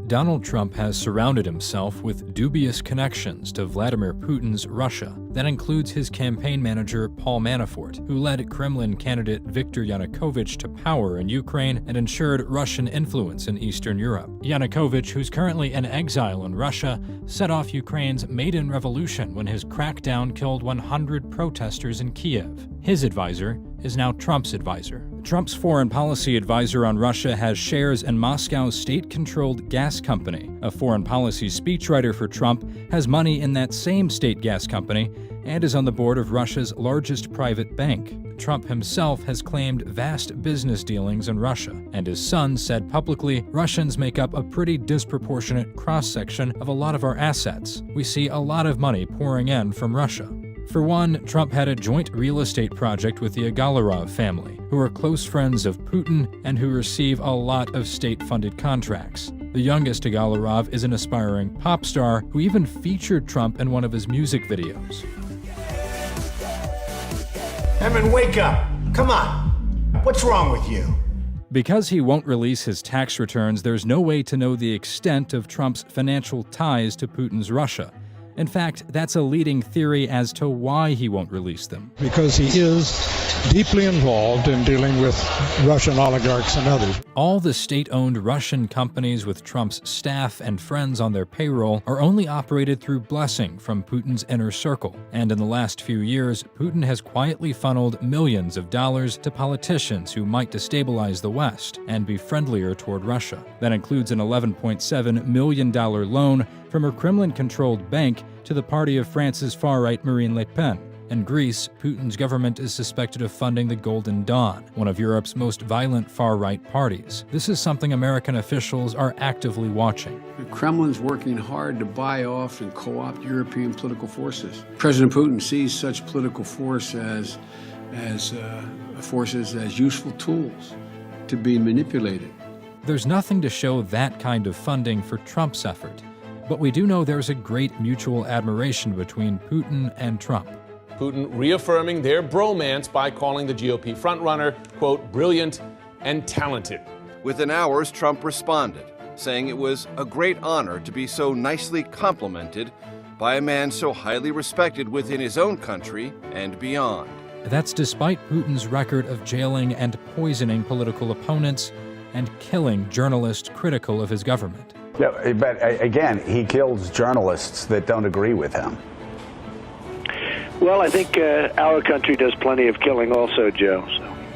Donald Trump has surrounded himself with dubious connections to Vladimir Putin's Russia. That includes his campaign manager, Paul Manafort, who led Kremlin candidate Viktor Yanukovych to power in Ukraine and ensured Russian influence in Eastern Europe. Yanukovych, who's currently in exile in Russia, set off Ukraine's Maidan Revolution when his crackdown killed 100 protesters in Kiev. His advisor is now Trump's advisor. Trump's foreign policy advisor on Russia has shares in Moscow's state-controlled gas company. A foreign policy speechwriter for Trump has money in that same state gas company and is on the board of Russia's largest private bank. Trump himself has claimed vast business dealings in Russia, and his son said publicly, "Russians make up a pretty disproportionate cross-section of a lot of our assets. We see a lot of money pouring in from Russia." For one, Trump had a joint real estate project with the Agalarov family, who are close friends of Putin and who receive a lot of state-funded contracts. The youngest Agalarov is an aspiring pop star who even featured Trump in one of his music videos. Evan, wake up! Come on! What's wrong with you? Because he won't release his tax returns, there's no way to know the extent of Trump's financial ties to Putin's Russia. In fact, that's a leading theory as to why he won't release them. Because he is deeply involved in dealing with Russian oligarchs and others. All the state-owned Russian companies with Trump's staff and friends on their payroll are only operated through blessing from Putin's inner circle. And in the last few years, Putin has quietly funneled millions of dollars to politicians who might destabilize the West and be friendlier toward Russia. That includes an $11.7 million loan from a Kremlin-controlled bank to the party of France's far-right Marine Le Pen. In Greece, Putin's government is suspected of funding the Golden Dawn, one of Europe's most violent far-right parties. This is something American officials are actively watching. The Kremlin's working hard to buy off and co-opt European political forces. President Putin sees such political force as forces as useful tools to be manipulated. There's nothing to show that kind of funding for Trump's effort, but we do know there's a great mutual admiration between Putin and Trump. Putin reaffirming their bromance by calling the GOP frontrunner, quote, brilliant and talented. Within hours, Trump responded, saying it was a great honor to be so nicely complimented by a man so highly respected within his own country and beyond. That's despite Putin's record of jailing and poisoning political opponents and killing journalists critical of his government. Yeah, but again, he kills journalists that don't agree with him. Well, I think our country does plenty of killing also, Joe,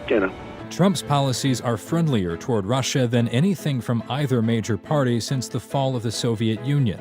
so. Trump's policies are friendlier toward Russia than anything from either major party since the fall of the Soviet Union.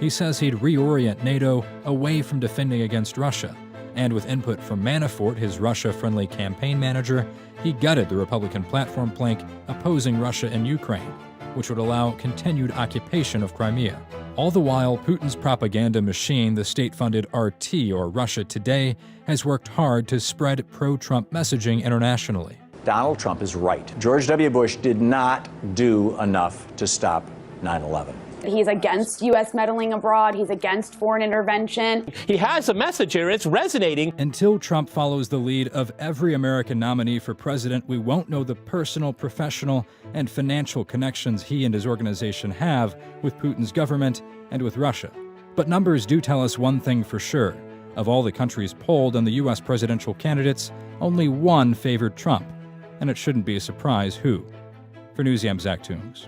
He says he'd reorient NATO away from defending against Russia. And with input from Manafort, his Russia-friendly campaign manager, he gutted the Republican platform plank opposing Russia and Ukraine, which would allow continued occupation of Crimea. All the while, Putin's propaganda machine, the state-funded RT, or Russia Today, has worked hard to spread pro-Trump messaging internationally. Donald Trump is right. George W. Bush did not do enough to stop 9/11. He's against U.S. meddling abroad. He's against foreign intervention. He has a message here. It's resonating. Until Trump follows the lead of every American nominee for president, we won't know the personal, professional, and financial connections he and his organization have with Putin's government and with Russia. But numbers do tell us one thing for sure. Of all the countries polled on the U.S. presidential candidates, only one favored Trump. And it shouldn't be a surprise who. For NEWSY, I'm Zach Toombs.